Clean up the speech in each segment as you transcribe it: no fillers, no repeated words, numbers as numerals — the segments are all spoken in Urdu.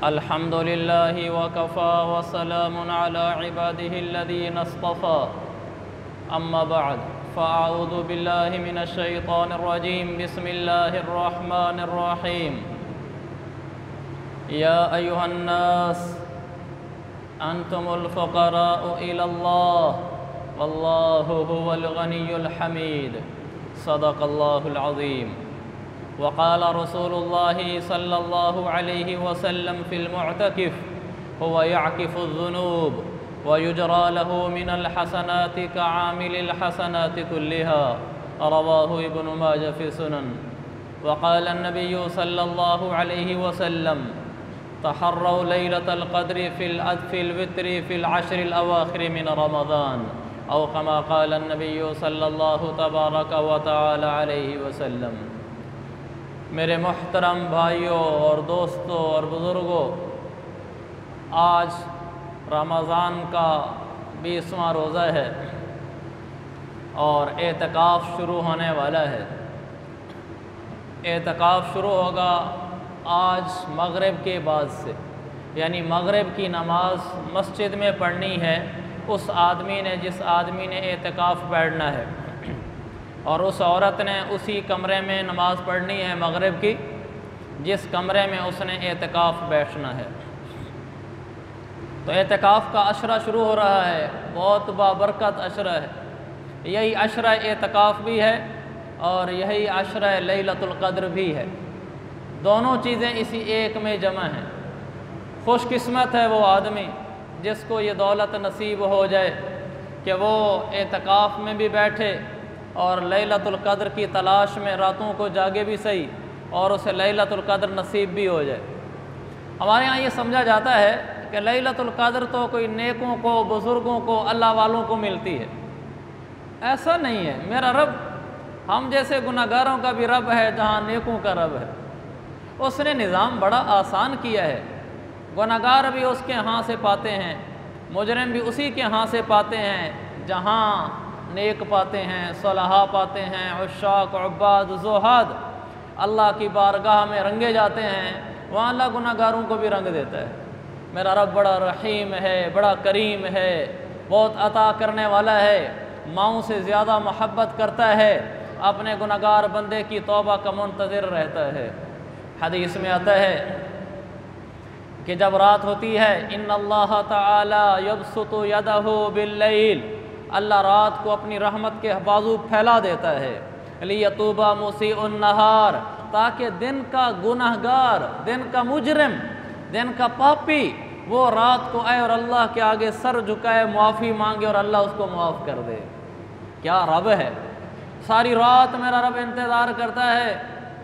الحمد لله وكفى وسلام على عباده الذين اصطفى أما بعد فأعوذ بالله من الشيطان الرجيم بسم الله الرحمن الرحيم يا أيها الناس أنتم الفقراء إلى الله والله هو الغني الحميد صدق الله العظيم وقال رسول الله صلى الله عليه وسلم في المعتكف هو يعكف الذنوب ويجرى له من الحسنات كعامل الحسنات كلها رواه ابن ماجه في سنن وقال النبي صلى الله عليه وسلم تحروا ليلة القدر في الوتر في العشر الأواخر من رمضان أو كما قال النبي صلى الله تبارك وتعالى عليه وسلم۔ میرے محترم بھائیوں اور دوستوں اور بزرگوں، آج رمضان کا 20واں روزہ ہے اور اعتکاف شروع ہونے والا ہے۔ اعتکاف شروع ہوگا آج مغرب کے بعد سے، یعنی مغرب کی نماز مسجد میں پڑھنی ہے اس آدمی نے جس آدمی نے اعتکاف بیٹھنا ہے، اور اس عورت نے اسی کمرے میں نماز پڑھنی ہے مغرب کی جس کمرے میں اس نے اعتکاف بیٹھنا ہے۔ تو اعتکاف کا عشرہ شروع ہو رہا ہے، بہت بابرکت عشرہ ہے۔ یہی عشرہ اعتکاف بھی ہے اور یہی عشرہ لیلۃ القدر بھی ہے، دونوں چیزیں اسی ایک میں جمع ہیں۔ خوش قسمت ہے وہ آدمی جس کو یہ دولت نصیب ہو جائے کہ وہ اعتکاف میں بھی بیٹھے اور لیلۃ القدر کی تلاش میں راتوں کو جاگے بھی صحیح اور اسے لیلۃ القدر نصیب بھی ہو جائے۔ ہمارے ہاں یہ سمجھا جاتا ہے کہ لیلۃ القدر تو کوئی نیکوں کو، بزرگوں کو، اللہ والوں کو ملتی ہے۔ ایسا نہیں ہے، میرا رب ہم جیسے گناہگاروں کا بھی رب ہے، جہاں نیکوں کا رب ہے۔ اس نے نظام بڑا آسان کیا ہے، گناہگار بھی اس کے ہاں سے پاتے ہیں، مجرم بھی اسی کے ہاں سے پاتے ہیں، جہاں نیک پاتے ہیں، صلحاء پاتے ہیں، عشاق، عباد، زہاد اللہ کی بارگاہ میں رنگے جاتے ہیں، وہاں اللہ گناہگاروں کو بھی رنگ دیتا ہے۔ میرا رب بڑا رحیم ہے، بڑا کریم ہے، بہت عطا کرنے والا ہے، ماؤں سے زیادہ محبت کرتا ہے، اپنے گناہگار بندے کی توبہ کا منتظر رہتا ہے۔ حدیث میں آتا ہے کہ جب رات ہوتی ہے ان اللہ تعالی یبسط یدہ باللیل، اللہ رات کو اپنی رحمت کے بازو پھیلا دیتا ہے، لیتوب مسیء النہار، تاکہ دن کا گناہگار، دن کا مجرم، دن کا پاپی وہ رات کو آئے اور اللہ کے آگے سر جھکائے، معافی مانگے اور اللہ اس کو معاف کر دے۔ کیا رب ہے! ساری رات میرا رب انتظار کرتا ہے،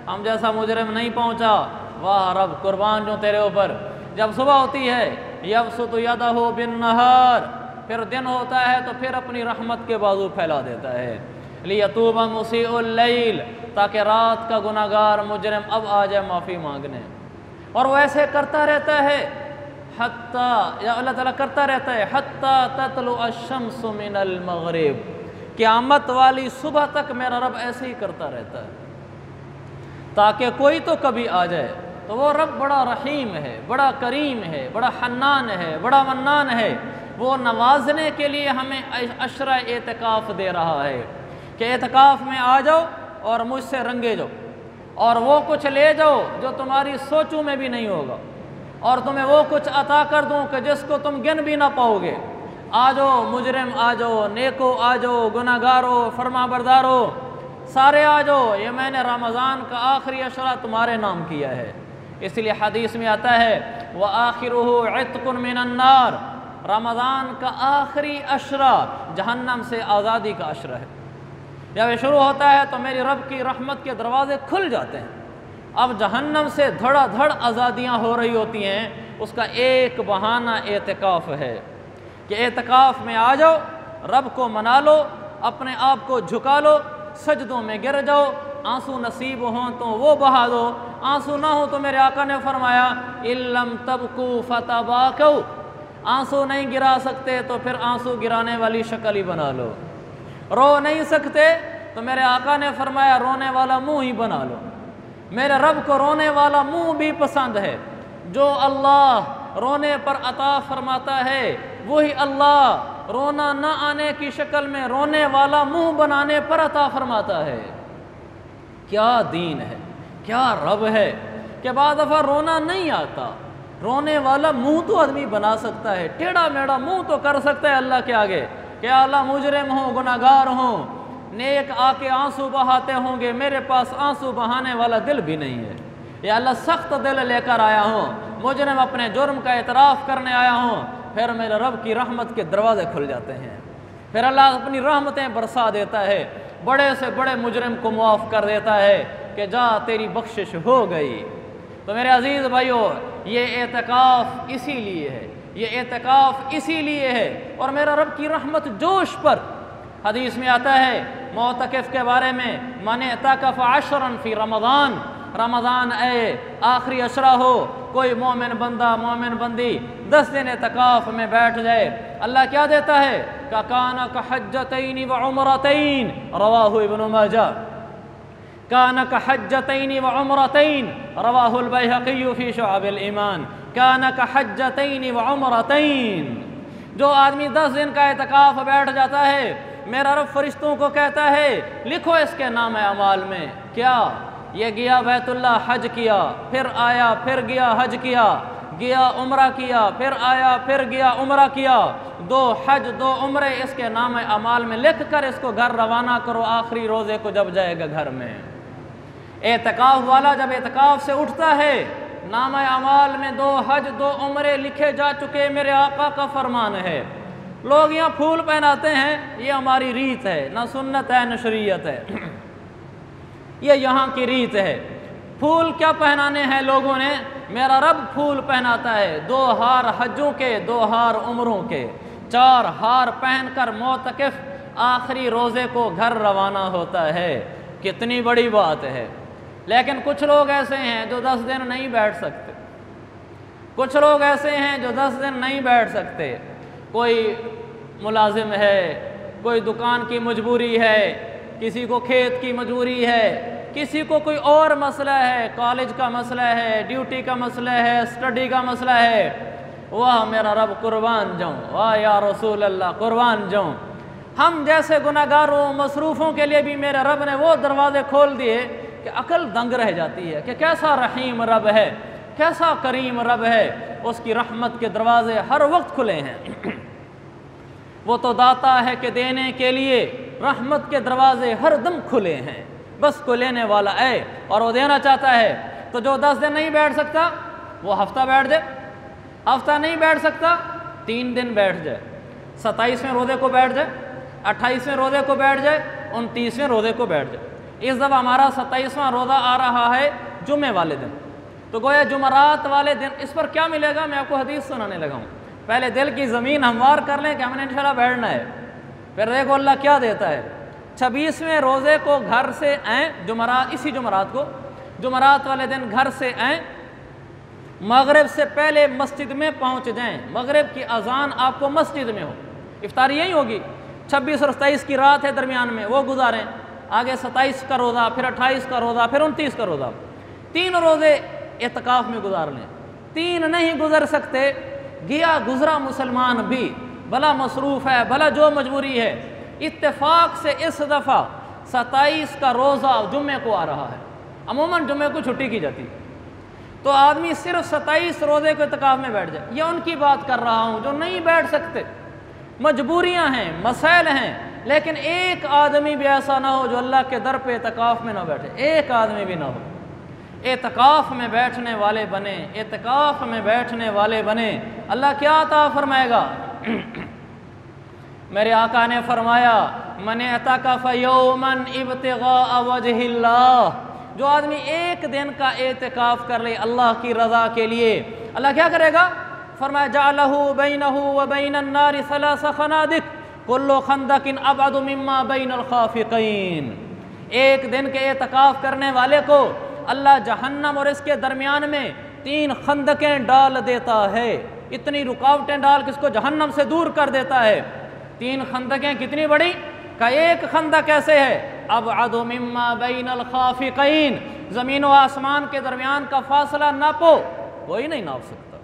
ہم جیسا مجرم نہیں پہنچا، واہ رب قربان جو تیرے اوپر۔ جب صبح ہوتی ہے یبسط یدہ بالنہار، پھر دن ہوتا ہے تو پھر اپنی رحمت کے بازو پھیلا دیتا ہے، لیتوب مسیء اللیل، تاکہ رات کا گناہگار مجرم اب آ جائے معافی مانگنے۔ اور وہ ایسے کرتا رہتا ہے حتیٰ، یا اللہ تعالیٰ کرتا رہتا ہے حتیٰ تطلع الشمس من المغرب، قیامت والی صبح تک میرا رب ایسے ہی کرتا رہتا ہے تاکہ کوئی تو کبھی آ جائے۔ تو وہ رب بڑا رحیم ہے، بڑا کریم ہے، بڑا حنان ہے، بڑا منان ہے، وہ نوازنے کے لیے ہمیں عشرہ اعتکاف دے رہا ہے کہ اعتکاف میں آ جاؤ اور مجھ سے رنگے جاؤ، اور وہ کچھ لے جاؤ جو تمہاری سوچوں میں بھی نہیں ہوگا، اور تمہیں وہ کچھ عطا کر دوں کہ جس کو تم گن بھی نہ پاؤ گے۔ آ جاؤ مجرم، آ جاؤ نیکو، آ جاؤ گناہگارو، فرما بردارو، سارے آ جاؤ، یہ میں نے رمضان کا آخری عشرہ تمہارے نام کیا ہے۔ اس لیے حدیث میں آتا ہے وآخرہ عتق من النار، رمضان کا آخری عشرہ جہنم سے آزادی کا عشرہ ہے۔ جب یہ شروع ہوتا ہے تو میری رب کی رحمت کے دروازے کھل جاتے ہیں، اب جہنم سے دھڑا دھڑ آزادیاں ہو رہی ہوتی ہیں۔ اس کا ایک بہانہ اعتکاف ہے کہ اعتکاف میں آ جاؤ، رب کو منا لو، اپنے آپ کو جھکا لو، سجدوں میں گر جاؤ، آنسو نصیب ہوں تو وہ بہا دو، آنسو نہ ہو تو میرے آقا نے فرمایا ان لم تبکوا فتباکوا، آنسو نہیں گرا سکتے تو پھر آنسو گرانے والی شکل ہی بنا لو، رو نہیں سکتے تو میرے آقا نے فرمایا رونے والا منہ ہی بنا لو۔ میرے رب کو رونے والا منہ بھی پسند ہے، جو اللہ رونے پر عطا فرماتا ہے وہی اللہ رونا نہ آنے کی شکل میں رونے والا منہ بنانے پر عطا فرماتا ہے۔ کیا دین ہے، کیا رب ہے کہ بعض دفعہ رونا نہیں آتا، رونے والا منہ تو آدمی بنا سکتا ہے، ٹیڑھا میڑھا منہ تو کر سکتا ہے اللہ کے آگے کہ اللہ مجرم ہوں، گناہگار ہوں، نیک آ کے آنسو بہاتے ہوں گے، میرے پاس آنسو بہانے والا دل بھی نہیں ہے، یا اللہ سخت دل لے کر آیا ہوں، مجرم اپنے جرم کا اعتراف کرنے آیا ہوں، پھر میرے رب کی رحمت کے دروازے کھل جاتے ہیں، پھر اللہ اپنی رحمتیں برسا دیتا ہے، بڑے سے بڑے مجرم کو معاف کر دیتا ہے کہ جا تیری بخشش ہو گئی۔ تو میرے عزیز بھائیو، یہ اعتکاف اسی لیے ہے، یہ اعتکاف اسی لیے ہے، اور میرا رب کی رحمت جوش پر حدیث میں آتا ہے معتکف کے بارے میں، من اعتکف عشرا فی رمضان، رمضان اے آخری عشرہ ہو، کوئی مومن بندہ مومن بندی 10 دن اعتکاف میں بیٹھ جائے، اللہ کیا دیتا ہے کہ کان کحجتین وعمرتین، رواہ ابن ماجہ، کان کحجتین وعمرتین، رواہ البیہقی فی شعب الایمان، کان کحجتین وعمرتین۔ جو آدمی 10 دن کا اعتکاف بیٹھ جاتا ہے، میرا رب فرشتوں کو کہتا ہے لکھو اس کے نام اعمال میں، کیا یہ گیا بیت اللہ حج کیا، پھر آیا پھر گیا حج کیا، گیا عمرہ کیا، پھر آیا پھر گیا عمرہ کیا، 2 حج 2 عمرے اس کے نام اعمال میں لکھ کر اس کو گھر روانہ کرو آخری روزے کو جب جائے گا گھر میں۔ اعتکاف والا جب اعتکاف سے اٹھتا ہے، نام اعمال میں 2 حج 2 عمرے لکھے جا چکے، میرے آقا کا فرمان ہے۔ لوگ یہاں پھول پہناتے ہیں، یہ ہماری ریت ہے، نہ سنت ہے نہ شریعت ہے، یہ یہاں کی ریت ہے۔ پھول کیا پہنانے ہیں لوگوں نے؟ میرا رب پھول پہناتا ہے، 2 ہار حجوں کے 2 ہار عمروں کے، 4 ہار پہن کر معتکف آخری روزے کو گھر روانہ ہوتا ہے۔ کتنی بڑی بات ہے۔ لیکن کچھ لوگ ایسے ہیں جو 10 دن نہیں بیٹھ سکتے، کچھ لوگ ایسے ہیں جو 10 دن نہیں بیٹھ سکتے، کوئی ملازم ہے، کوئی دکان کی مجبوری ہے، کسی کو کھیت کی مجبوری ہے، کسی کو کوئی اور مسئلہ ہے، کالج کا مسئلہ ہے، ڈیوٹی کا مسئلہ ہے، اسٹڈی کا مسئلہ ہے، واہ میرا رب قربان جاؤں، واہ یا رسول اللہ قربان جاؤں۔ ہم جیسے گناہگاروں مصروفوں کے لیے بھی میرے رب نے وہ دروازے کھول دیے کہ عقل دنگ رہ جاتی ہے کہ کیسا رحیم رب ہے، کیسا کریم رب ہے، اس کی رحمت کے دروازے ہر وقت کھلے ہیں۔ وہ تو داتا ہے کہ دینے کے لیے رحمت کے دروازے ہر دم کھلے ہیں، بس کو لینے والا ہے اور وہ دینا چاہتا ہے۔ تو جو 10 دن نہیں بیٹھ سکتا وہ ہفتہ بیٹھ جائے، ہفتہ نہیں بیٹھ سکتا 3 دن بیٹھ جائے، 27ویں روزے کو بیٹھ جائے، 28ویں روزے کو بیٹھ جائے، 29ویں روزے کو بیٹھ جائے۔ اس دفعہ ہمارا 27واں روزہ آ رہا ہے جمعے والے دن، تو گویا جمعرات والے دن اس پر کیا ملے گا، میں آپ کو حدیث سنانے لگا ہوں۔ پہلے دل کی زمین ہموار کر لیں کہ ہم نے انشاءاللہ بیٹھنا ہے، پھر دیکھو اللہ کیا دیتا ہے۔ 26ویں روزے کو گھر سے آئیں، جمعرات، اسی جمعرات کو، جمعرات والے دن گھر سے آئیں، مغرب سے پہلے مسجد میں پہنچ جائیں، مغرب کی اذان آپ کو مسجد میں ہو، افطاری یہی ہوگی، 26 اور 27 کی رات ہے درمیان میں، وہ گزاریں، آگے 27 کا روزہ، پھر 28 کا روزہ، پھر 29 کا روزہ، 3 روزے اعتکاف میں گزار لیں۔ 3 نہیں گزر سکتے، گیا گزرا مسلمان بھی بھلا مصروف ہے، بھلا جو مجبوری ہے، اتفاق سے اس دفعہ 27 کا روزہ جمعے کو آ رہا ہے، عموماً جمعے کو چھٹی کی جاتی، تو آدمی صرف 27 روزے کو اعتکاف میں بیٹھ جائے۔ یہ ان کی بات کر رہا ہوں جو نہیں بیٹھ سکتے، مجبوریاں ہیں، مسائل ہیں، لیکن ایک آدمی بھی ایسا نہ ہو جو اللہ کے در پہ اعتکاف میں نہ بیٹھے، ایک آدمی بھی نہ ہو، اعتکاف میں بیٹھنے والے بنے، اعتکاف میں بیٹھنے والے بنے۔ اللہ کیا عطا فرمائے گا؟ میرے آقا نے فرمایا من اعتکف یوما ابتغاء وجہ اللہ، جو آدمی ایک دن کا اعتکاف کر لے اللہ کی رضا کے لیے، اللہ کیا کرے گا؟ فرمایا جعلہ بینہ وبین النار 3 خنادق کل خندق ابعد مما بین الخافقین۔ ایک دن کے اعتکاف کرنے والے کو اللہ جہنم اور اس کے درمیان میں 3 خندقیں ڈال دیتا ہے، اتنی رکاوٹیں ڈال کے اس کو جہنم سے دور کر دیتا ہے۔ 3 خندقیں کتنی بڑی؟ کہ ایک خندق ایسے ہے ابعد مما بین الخافقین، زمین و آسمان کے درمیان کا فاصلہ ناپو، کوئی نہیں ناپ سکتا۔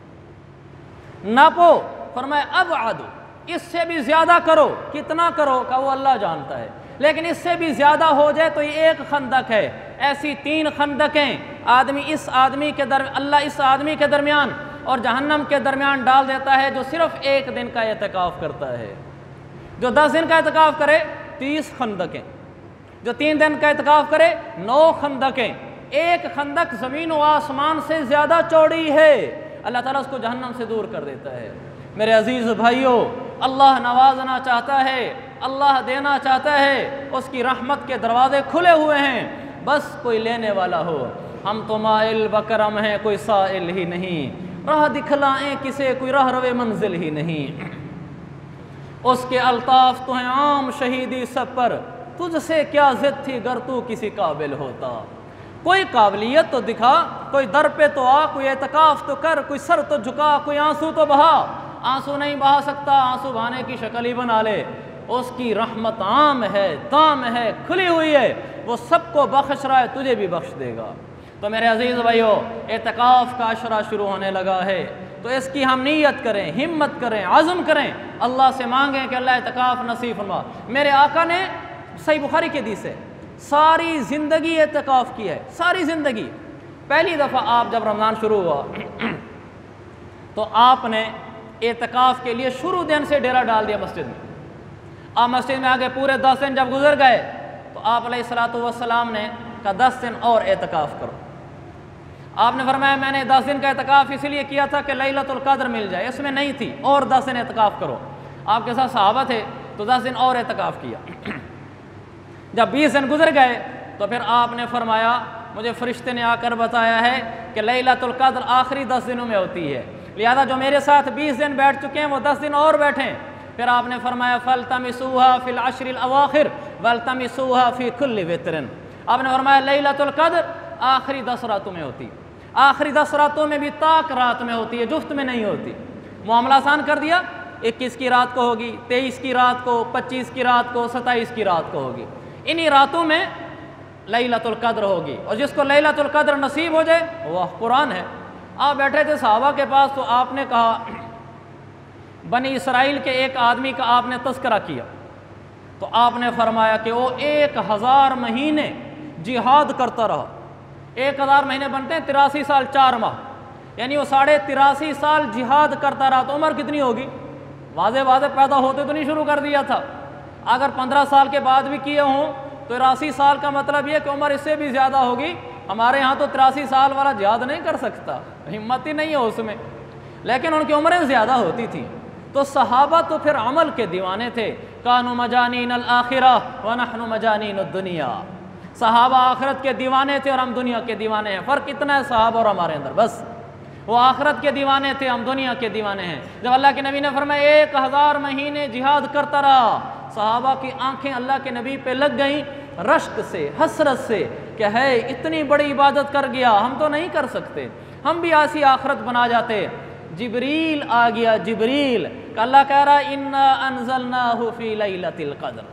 ناپو، فرمایا ابعد، اس سے بھی زیادہ کرو، کتنا کرو کہ وہ اللہ جانتا ہے، لیکن اس سے بھی زیادہ ہو جائے تو یہ ایک خندق ہے، ایسی 3 خندقیں اللہ اس آدمی کے درمیان اور جہنم کے درمیان ڈال دیتا ہے جو صرف 1 دن کا اعتکاف کرتا ہے۔ جو 10 دن کا اعتکاف کرے 30 خندقیں، جو 3 دن کا اعتکاف کرے 9 خندقیں، ایک خندق زمین و آسمان سے زیادہ چوڑی ہے، اللہ تعالیٰ اس کو جہنم سے دور کر دیتا ہے۔ میرے عزیز بھائیوں، اللہ نوازنا چاہتا ہے، اللہ دینا چاہتا ہے، اس کی رحمت کے دروازے کھلے ہوئے ہیں، بس کوئی لینے والا ہو۔ ہم تو مائل بکرم ہیں، کوئی سائل ہی نہیں، راہ دکھلائیں کسے، کوئی راہ روے منزل ہی نہیں۔ اس کے الطاف تو ہیں عام شہیدی سب پر، تجھ سے کیا ضد تھی گر تو کسی قابل ہوتا۔ کوئی قابلیت تو دکھا، کوئی در پہ تو آ، کوئی اعتکاف تو کر، کوئی سر تو جھکا، کوئی آنسو تو بہا۔ آنسو نہیں بہا سکتا، آنسو بہانے کی شکل ہی بنا لے۔ اس کی رحمت عام ہے، تام ہے، کھلی ہوئی ہے، وہ سب کو بخش رہا ہے، تجھے بھی بخش دے گا۔ تو میرے عزیز بھائیو، اعتکاف کا عشرہ شروع ہونے لگا ہے، تو اس کی ہم نیت کریں، ہمت کریں، عزم کریں، اللہ سے مانگیں کہ اللہ اعتکاف نصیب فرما۔ میرے آقا نے صحیح بخاری کے حدیث ہے، ساری زندگی اعتکاف کی ہے، ساری زندگی۔ پہلی دفعہ آپ جب رمضان شروع ہوا تو آپ نے اعتکاف کے لیے شروع دن سے ڈیرا ڈال دیا مسجد میں۔ آپ مسجد میں آگے پورے 10 دن جب گزر گئے تو آپ علیہ السلام نے کہا 10 دن اور اعتکاف کرو۔ آپ نے فرمایا میں نے 10 دن کا اعتکاف اس لیے کیا تھا کہ لیلۃ القدر مل جائے، اس میں نہیں تھی، اور 10 دن اعتکاف کرو۔ آپ کے ساتھ صحابہ تھے تو 10 دن اور اعتکاف کیا۔ جب 20 دن گزر گئے تو پھر آپ نے فرمایا مجھے فرشتے نے آ کر بتایا ہے کہ لیلۃ القدر آخری 10 دنوں میں ہوتی ہے، لہذا جو میرے ساتھ 20 دن بیٹھ چکے ہیں وہ 10 دن اور بیٹھیں۔ پھر آپ نے فرمایا فَالْتَمِسُوهَا فِي الْعَشْرِ الْأَوَاخِرِ وَالْتَمِسُوهَا فِي كُلِّ وِتْرٍ۔ آپ نے فرمایا لیلۃ القدر آخری 10 راتوں میں ہوتی ہے، آخری 10 راتوں میں بھی طاق رات میں ہوتی ہے، جفت میں نہیں ہوتی۔ معاملہ آسان کر دیا، 21 کی رات کو ہوگی، 23 کی رات کو، 25 کی رات کو، 27 کی رات کو ہوگی، انہی راتوں میں لیلۃ القدر ہوگی۔ اور جس کو لیلۃ القدر نصیب ہو جائے وہ قرآن ہے۔ آپ بیٹھے تھے صحابہ کے پاس تو آپ نے کہا بنی اسرائیل کے ایک آدمی کا آپ نے تذکرہ کیا، تو آپ نے فرمایا کہ وہ 1000 مہینے جہاد کرتا رہا۔ 1000 مہینے بنتے ہیں 83 سال 4 ماہ، یعنی وہ 83.5 سال جہاد کرتا رہا، تو عمر کتنی ہوگی؟ واضح پیدا ہوتے تو نہیں شروع کر دیا تھا، اگر 15 سال کے بعد بھی کیے ہوں تو 83 سال کا مطلب یہ کہ عمر اس سے بھی زیادہ ہوگی۔ ہمارے ہاں تو 83 سال والا جہاد نہیں کر سکتا، ہمت ہی نہیں ہے اس میں، لیکن ان کی عمریں زیادہ ہوتی تھیں۔ تو صحابہ تو پھر عمل کے دیوانے تھے، کانوا مجانین الآخرہ ونحن مجانین الدنیا۔ صحابہ آخرت کے دیوانے تھے اور ہم دنیا کے دیوانے ہیں۔ فرق اتنا ہے صحابہ اور ہمارے اندر، بس وہ آخرت کے دیوانے تھے، ہم دنیا کے دیوانے ہیں۔ جب اللہ کے نبی نے فرمایا 1000 مہینے جہاد کرتا رہا، صحابہ کی آنکھیں اللہ کے نبی پہ لگ گئیں رشک سے، حسرت سے کہ ہے اتنی بڑی عبادت کر گیا، ہم تو نہیں کر سکتے، ہم بھی ایسی آخرت بنا جاتے۔ جبریل آ گیا، جبریل کہ اللہ کہہ رہا انا انزلناہ فی لیلۃ القدر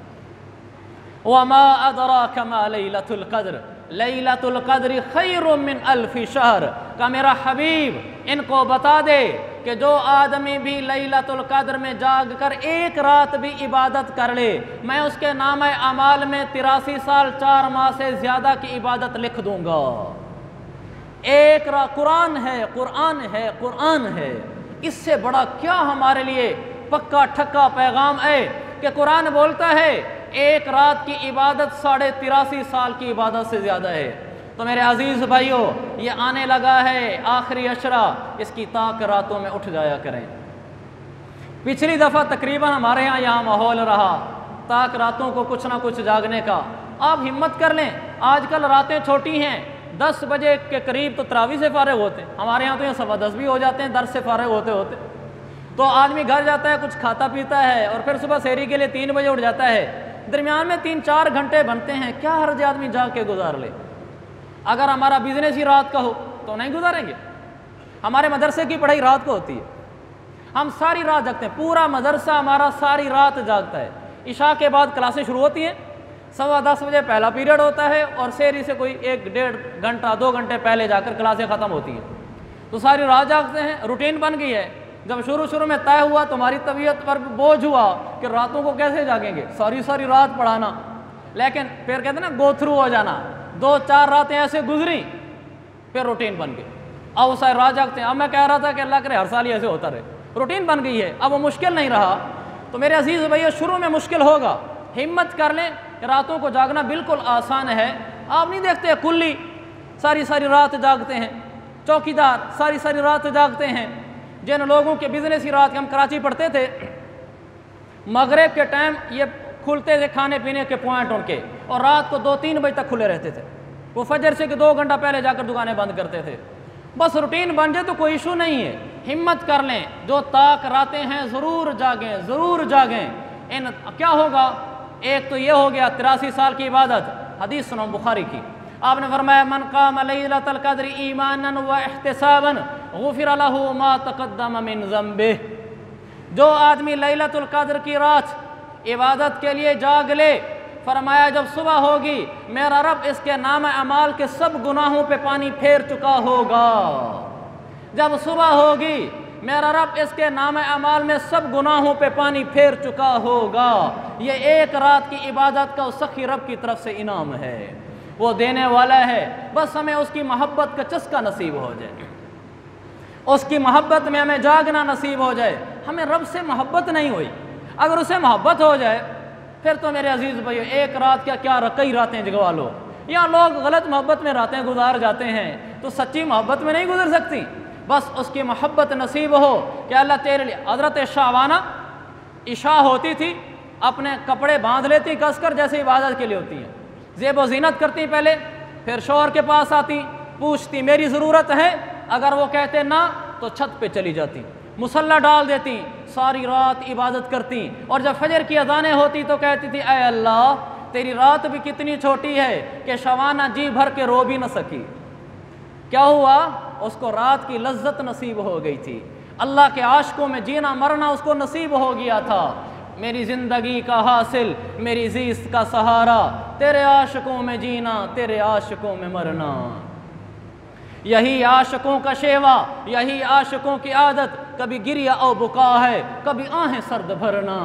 وما ادراک ما لیلۃ القدر لیلۃ القدر خیر من 1000 شہر۔ کہ میرا حبیب ان کو بتا دے کہ جو آدمی بھی لیلۃ القدر میں جاگ کر 1 رات بھی عبادت کر لے، میں اس کے نامہ اعمال میں 83 سال 4 ماہ سے زیادہ کی عبادت لکھ دوں گا۔ قرآن ہے، قرآن ہے، قرآن ہے، اس سے بڑا کیا ہمارے لیے پکا ٹھکا پیغام ہے کہ قرآن بولتا ہے 1 رات کی عبادت 83.5 سال کی عبادت سے زیادہ ہے۔ تو میرے عزیز بھائیوں، یہ آنے لگا ہے آخری عشرہ، اس کی طاق راتوں میں اٹھ جایا کریں۔ پچھلی دفعہ تقریباً ہمارے یہاں ماحول رہا طاق راتوں کو کچھ نہ کچھ جاگنے کا۔ آپ ہمت کر لیں، آج کل راتیں چھوٹی ہیں، 10 بجے کے قریب تو تراویح سے فارغ ہوتے ہیں، ہمارے یہاں تو یہ 10:15 بھی ہو جاتے ہیں درس سے فارغ ہوتے ہوتے۔ تو آدمی گھر جاتا ہے، کچھ کھاتا پیتا ہے اور پھر صبح سحری کے لیے 3 بجے اٹھ جاتا ہے، درمیان میں 3-4 گھنٹے بنتے ہیں، کیا حرج آدمی جاگ کے گزار لے۔ اگر ہمارا بزنس ہی رات کا ہو تو نہیں گزاریں گے، ہمارے مدرسے کی پڑھائی رات کو ہوتی ہے، ہم ساری رات جاگتے ہیں، پورا مدرسہ ہمارا ساری رات جاگتا ہے۔ عشاء کے بعد کلاسیں شروع ہوتی ہیں، 10:15 بجے پہلا پیریڈ ہوتا ہے اور سحری سے کوئی 1-1.5 گھنٹہ 2 گھنٹے پہلے جا کر کلاسیں ختم ہوتی ہیں۔ تو ساری رات جاگتے ہیں، روٹین بن گئی ہے۔ جب شروع میں طے ہوا تمہاری طبیعت پر بوجھ ہوا کہ راتوں کو کیسے جاگیں گے، ساری رات پڑھانا، لیکن پھر کہتے ہیں نا گو تھرو ہو جانا، 2-4 راتیں ایسے گزری پھر روٹین بن گئی، اب وہ ساری رات جاگتے ہیں۔ اب میں کہہ رہا تھا کہ اللہ کرے ہر سال ہی ایسے ہوتا رہے، روٹین بن گئی ہے، اب وہ مشکل نہیں رہا۔ تو میرے عزیز بھائیو، شروع میں مشکل ہوگا، ہمت کر لیں کہ راتوں کو جاگنا بالکل آسان ہے۔ آپ نہیں دیکھتے کلی ساری رات جاگتے ہیں، چوکیدار ساری رات جاگتے ہیں، جن لوگوں کے بزنس ہی رات کے، ہم کراچی پڑھتے تھے، مغرب کے ٹائم یہ کھلتے تھے کھانے پینے کے پوائنٹ ان کے، اور رات کو 2-3 بجے تک کھلے رہتے تھے، وہ فجر سے کہ 2 گھنٹہ پہلے جا کر دکانیں بند کرتے تھے۔ بس روٹین بن جائے تو کوئی ایشو نہیں ہے، ہمت کر لیں، جو طاق راتیں ہیں ضرور جاگیں۔ کیا ہوگا؟ ایک تو یہ ہو گیا 83 سال کی عبادت، حدیث سنو بخاری کی، آپ نے فرمایا من قام لیلۃ القدر ایمانا واحتسابا غفر له ما تقدم من ذنبہ۔ جو آدمی لیلۃ القدر کی رات عبادت کے لیے جاگ لے، فرمایا جب صبح ہوگی میرا رب اس کے نام اعمال کے سب گناہوں پہ پانی پھیر چکا ہوگا۔ جب صبح ہوگی میرا رب اس کے نام اعمال میں سب گناہوں پہ پانی پھیر چکا ہوگا۔ یہ ایک رات کی عبادت کا اس سخی رب کی طرف سے انعام ہے، وہ دینے والا ہے، بس ہمیں اس کی محبت کا چسکا نصیب ہو جائے، اس کی محبت میں ہمیں جاگنا نصیب ہو جائے۔ ہمیں رب سے محبت نہیں ہوئی، اگر اسے محبت ہو جائے پھر تو میرے عزیز بھائیو ایک رات کیا کئی راتیں جگوا لو۔ یا لوگ غلط محبت میں راتیں گزار جاتے ہیں، تو سچی محبت میں نہیں گزر سکتی، بس اس کی محبت نصیب ہو کہ اللہ تیرے لیے۔ حضرت شعبانہ عشاء ہوتی تھی، اپنے کپڑے باندھ لیتی کس کر جیسے عبادت کے لیے ہوتی ہیں، زیب و زینت کرتی پہلے، پھر شوہر کے پاس آتی، پوچھتی میری ضرورت ہے، اگر وہ کہتے نہ تو چھت پہ چلی جاتی، مصلی ڈال دیتی، ساری رات عبادت کرتی، اور جب فجر کی اذانیں ہوتی تو کہتی تھی اے اللہ تیری رات بھی کتنی چھوٹی ہے کہ شعبانہ جی بھر کے رو بھی نہ سکی۔ کیا ہوا؟ اس کو رات کی لذت نصیب ہو گئی تھی، اللہ کے عاشقوں میں جینا مرنا اس کو نصیب ہو گیا تھا۔ میری زندگی کا حاصل، میری زیست کا سہارا، تیرے عاشقوں میں جینا، تیرے عاشقوں میں مرنا۔ یہی عاشقوں کا شیوا، یہی عاشقوں کی عادت، کبھی گریہ او بکا ہے، کبھی آہیں سرد بھرنا۔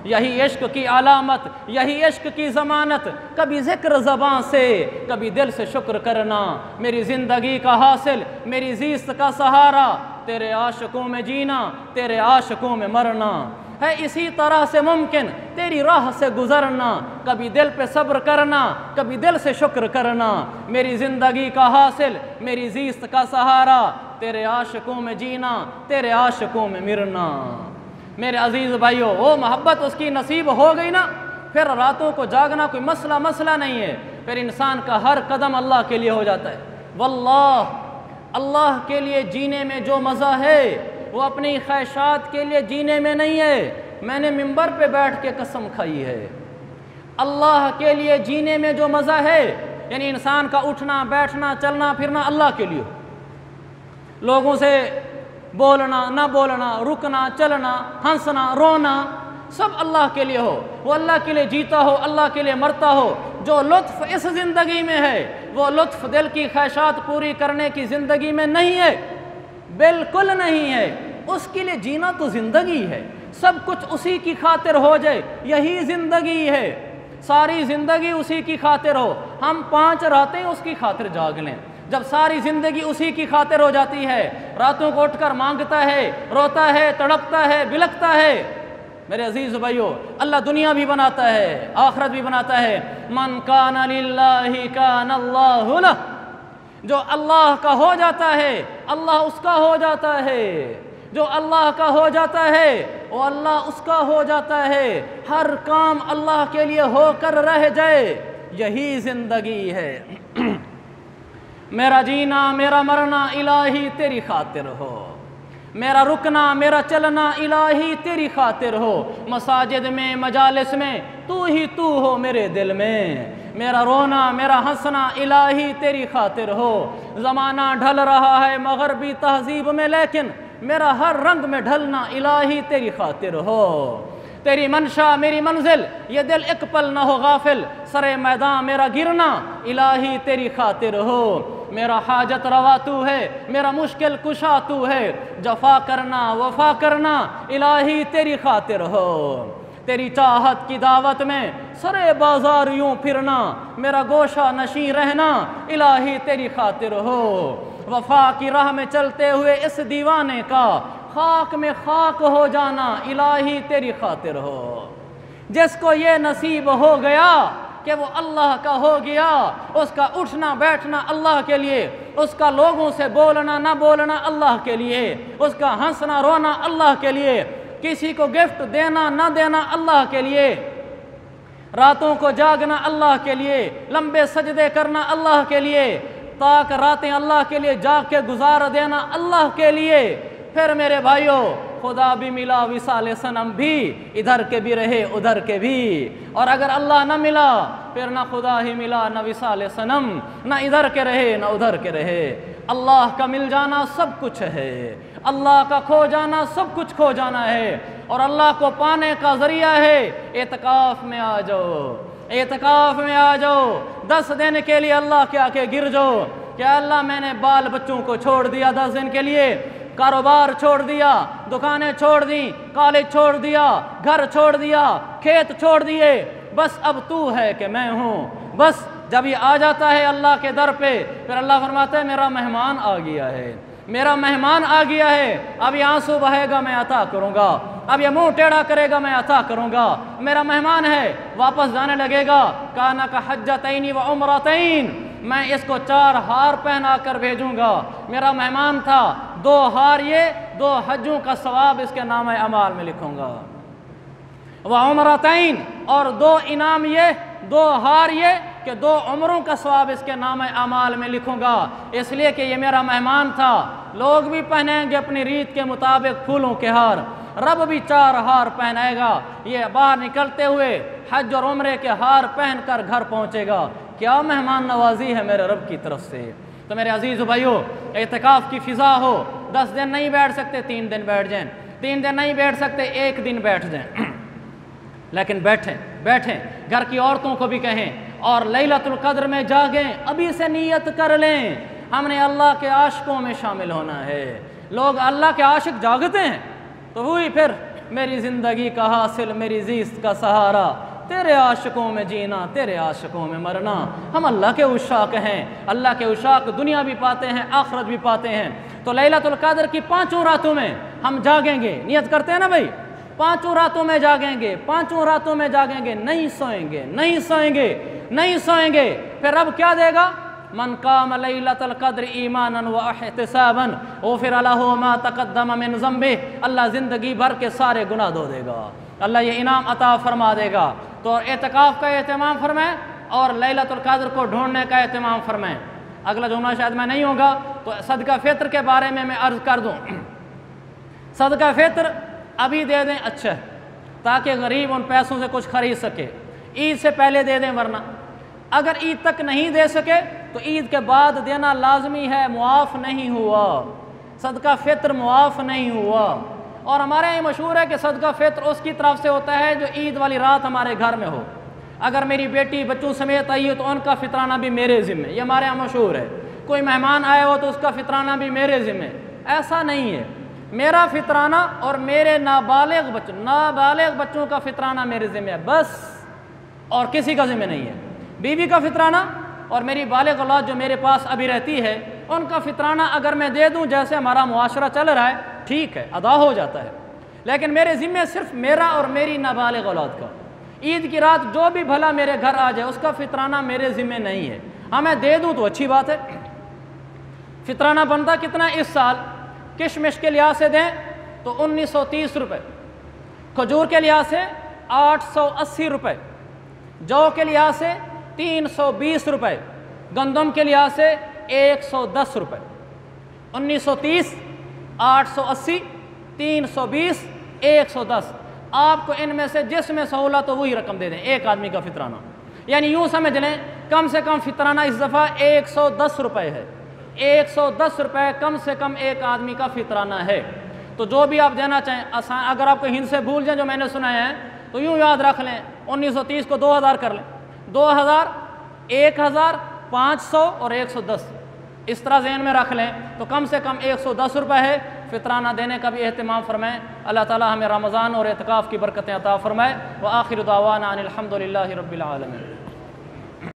یہی عشق کی علامت، یہی عشق کی ضمانت، کبھی ذکر زبان سے، کبھی دل سے شکر کرنا۔ میری زندگی کا حاصل، میری زیست کا سہارا، تیرے عاشقوں میں جینا، تیرے عاشقوں میں مرنا ہے۔ اسی طرح سے ممکن تیری راہ سے گزرنا، کبھی دل پہ صبر کرنا، کبھی دل سے شکر کرنا۔ میری زندگی کا حاصل، میری زیست کا سہارا، تیرے عاشقوں میں جینا، تیرے عاشقوں میں مرنا۔ میرے عزیز بھائیو، وہ محبت اس کی نصیب ہو گئی نا، پھر راتوں کو جاگنا کوئی مسئلہ نہیں ہے، پھر انسان کا ہر قدم اللہ کے لیے ہو جاتا ہے۔ واللہ اللہ کے لیے جینے میں جو مزہ ہے وہ اپنی خواہشات کے لیے جینے میں نہیں ہے۔ میں نے منبر پہ بیٹھ کے قسم کھائی ہے، اللہ کے لیے جینے میں جو مزہ ہے، یعنی انسان کا اٹھنا بیٹھنا چلنا پھرنا اللہ کے لیے، لوگوں سے بولنا نہ بولنا، رکنا چلنا، ہنسنا رونا، سب اللہ کے لیے ہو، وہ اللہ کے لیے جیتا ہو، اللہ کے لیے مرتا ہو۔ جو لطف اس زندگی میں ہے وہ لطف دل کی خواہشات پوری کرنے کی زندگی میں نہیں ہے، بالکل نہیں ہے۔ اس کے لیے جینا تو زندگی ہے، سب کچھ اسی کی خاطر ہو جائے، یہی زندگی ہے، ساری زندگی اسی کی خاطر ہو۔ ہم 5 راتیں اس کی خاطر جاگ لیں، جب ساری زندگی اسی کی خاطر ہو جاتی ہے، راتوں کو اٹھ کر مانگتا ہے، روتا ہے، تڑپتا ہے، بلکتا ہے۔ میرے عزیز بھائیو، اللہ دنیا بھی بناتا ہے، آخرت بھی بناتا ہے۔ من کان للہ کان اللہ لہ، جو اللہ کا ہو جاتا ہے اللہ اس کا ہو جاتا ہے، جو اللہ کا ہو جاتا ہے وہ اللہ اس کا ہو جاتا ہے۔ ہر کام اللہ کے لیے ہو کر رہ جائے، یہی زندگی ہے۔ میرا جینا میرا مرنا الہی تیری خاطر ہو، میرا رکنا میرا چلنا الہی تیری خاطر ہو۔ مساجد میں مجالس میں تو ہی تو ہو میرے دل میں، میرا رونا میرا ہنسنا الہی تیری خاطر ہو۔ زمانہ ڈھل رہا ہے مغربی تہذیب میں، لیکن میرا ہر رنگ میں ڈھلنا الہی تیری خاطر ہو۔ تیری منشا میری منزل، یہ دل ایک پل نہ ہو غافل، سرے میدان میرا گرنا الہی تیری خاطر ہو۔ میرا حاجت روا تو ہے، میرا مشکل کشا تو ہے، جفا کرنا وفا کرنا الہی تیری خاطر ہو، تیری چاہت کی دعوت میں سرے بازار یوں پھرنا، میرا گوشہ نشیں رہنا الہی تیری خاطر ہو، وفا کی راہ میں چلتے ہوئے اس دیوانے کا خاک میں خاک ہو جانا الہی تیری خاطر ہو۔ جس کو یہ نصیب ہو گیا کہ وہ اللہ کا ہو گیا، اس کا اٹھنا بیٹھنا اللہ کے لیے، اس کا لوگوں سے بولنا نہ بولنا اللہ کے لیے، اس کا ہنسنا رونا اللہ کے لیے، کسی کو گفٹ دینا نہ دینا اللہ کے لیے، راتوں کو جاگنا اللہ کے لیے، لمبے سجدے کرنا اللہ کے لیے، تاک راتیں اللہ کے لیے جاگ کے گزار دینا اللہ کے لیے۔ پھر میرے بھائیوں، خدا بھی ملا وصال صنم بھی، ادھر کے بھی رہے ادھر کے بھی، اور اگر اللہ نہ ملا پھر نہ خدا ہی ملا نہ وصال صنم، نہ ادھر کے رہے نہ ادھر کے رہے۔ اللہ کا مل جانا سب کچھ ہے، اللہ کا کھو جانا سب کچھ کھو جانا ہے، اور اللہ کو پانے کا ذریعہ ہے اعتکاف میں آ جاؤ، اعتکاف میں آ جاؤ، 10 دن کے لیے اللہ کے آکے گر جاؤ کہ اللہ میں نے بال بچوں کو چھوڑ دیا 10 دن کے لیے، کاروبار چھوڑ دیا، دکانیں چھوڑ دیں، کالج چھوڑ دیا، گھر چھوڑ دیا، کھیت چھوڑ دیے، بس اب تو ہے کہ میں ہوں۔ بس جب یہ آ جاتا ہے اللہ کے در پہ، پھر اللہ فرماتا ہے میرا مہمان آ گیا ہے، میرا مہمان آ گیا ہے، اب یہ آنسو بہے گا میں عطا کروں گا، اب یہ منہ ٹیڑھا کرے گا میں عطا کروں گا، میرا مہمان ہے، واپس جانے لگے گا، کانا کا حجتین و عمرتین، میں اس کو 4 ہار پہنا کر بھیجوں گا، میرا مہمان تھا، 2 ہار یہ 2 حجوں کا ثواب اس کے نامہ اعمال میں لکھوں گا، وہ عمرتین، اور 2 انعام یہ، 2 ہار یہ کہ 2 عمروں کا ثواب اس کے نامہ اعمال میں لکھوں گا، اس لیے کہ یہ میرا مہمان تھا۔ لوگ بھی پہنیں گے اپنی ریت کے مطابق پھولوں کے ہار، رب بھی 4 ہار پہنائے گا، یہ باہر نکلتے ہوئے حج اور عمرے کے ہار پہن کر گھر پہنچے گا۔ کیا مہمان نوازی ہے میرے رب کی طرف سے۔ تو میرے عزیز بھائیو، اعتکاف کی فضا ہو، 10 دن نہیں بیٹھ سکتے 3 دن بیٹھ جائیں، 3 دن نہیں بیٹھ سکتے 1 دن بیٹھ جائیں، لیکن بیٹھیں، گھر کی عورتوں کو بھی کہیں، اور لیلۃ القدر میں جاگیں، ابھی سے نیت کر لیں، ہم نے اللہ کے عاشقوں میں شامل ہونا ہے۔ لوگ اللہ کے عاشق جاگتے ہیں تو وہی پھر میری زندگی کا حاصل، میری زیست کا سہارا، تیرے عاشقوں میں جینا، تیرے عاشقوں میں مرنا۔ ہم اللہ کے عشاق ہیں، اللہ کے عشاق دنیا بھی پاتے ہیں، آخرت بھی پاتے ہیں۔ تو لیلۃ القدر کی 5 راتوں میں ہم جاگیں گے، نیت کرتے ہیں نا بھائی، 5 راتوں میں جاگیں گے، 5 راتوں میں جاگیں گے، نہیں سوئیں گے، پھر رب کیا دے گا؟ من قام لیلۃ القدر ایمانا واحتسابا غفر له ما تقدم من ذنبه، اللہ زندگی بھر کے سارے گناہ دھو دے گا، اللہ یہ انعام عطا فرما دے گا۔ تو اعتکاف کا اہتمام فرمائیں اور لیلۃ القدر کو ڈھونڈنے کا اہتمام فرمائیں۔ اگلا جمعہ شاید میں نہیں ہوگا تو صدقہ فطر کے بارے میں عرض کر دوں۔ صدقہ فطر ابھی دے دیں اچھا، تاکہ غریب ان پیسوں سے کچھ خرید سکے، عید سے پہلے دے دیں، ورنہ اگر عید تک نہیں دے سکے تو عید کے بعد دینا لازمی ہے، معاف نہیں ہوا، صدقہ فطر معاف نہیں ہوا۔ اور ہمارے یہ مشہور ہے کہ صدقہ فطر اس کی طرف سے ہوتا ہے جو عید والی رات ہمارے گھر میں ہو، اگر میری بیٹی بچوں سمیت آئی ہے تو ان کا فطرانہ بھی میرے ذمہ، یہ ہمارے یہاں مشہور ہے، کوئی مہمان آئے ہو تو اس کا فطرانہ بھی میرے ذمہ۔ ایسا نہیں ہے، میرا فطرانہ اور میرے نابالغ بچوں کا فطرانہ میرے ذمہ ہے بس، اور کسی کا ذمہ نہیں ہے۔ بیوی کا فطرانہ اور میری بالغ اولاد جو میرے پاس ابھی رہتی ہے، ان کا فطرانہ اگر میں دے دوں، جیسے ہمارا معاشرہ چل رہا ہے، ٹھیک ہے، ادا ہو جاتا ہے، لیکن میرے ذمہ صرف میرا اور میری نابالغ اولاد کا۔ عید کی رات جو بھی بھلا میرے گھر آ جائے، اس کا فطرانہ میرے ذمہ نہیں ہے، ہاں میں دے دوں تو اچھی بات ہے۔ فطرانہ بنتا کتنا اس سال؟ کشمش کے لحاظ سے دیں تو 1930 روپے، کھجور کے لحاظ سے 880 روپے، جو کے لحاظ سے 320 روپے، گندم کے لحاظ سے 110 روپے۔ 1930، 880، 320، 110، آپ کو ان میں سے جس میں سہولت ہو وہی رقم دے دیں، ایک آدمی کا فطرانہ، یعنی یوں سمجھ لیں کم سے کم فطرانہ اس دفعہ 110 روپے ہے، 110 روپے کم سے کم ایک آدمی کا فطرانہ ہے۔ تو جو بھی آپ دینا چاہیں، آسان، اگر آپ کو ہند سے بھول جائیں جو میں نے سنایا ہے تو یوں یاد رکھ لیں، 1930 کو 2000 کر لیں، 2000، 1000، 500 اور 110، اس طرح ذہن میں رکھ لیں تو کم سے کم 110 روپے ہے، فطرانہ دینے کا بھی اہتمام فرمائیں۔ اللہ تعالی ہمیں رمضان اور اعتکاف کی برکتیں عطا فرمائے۔ وآخر دعوانا ان الحمد للہ رب العالمین۔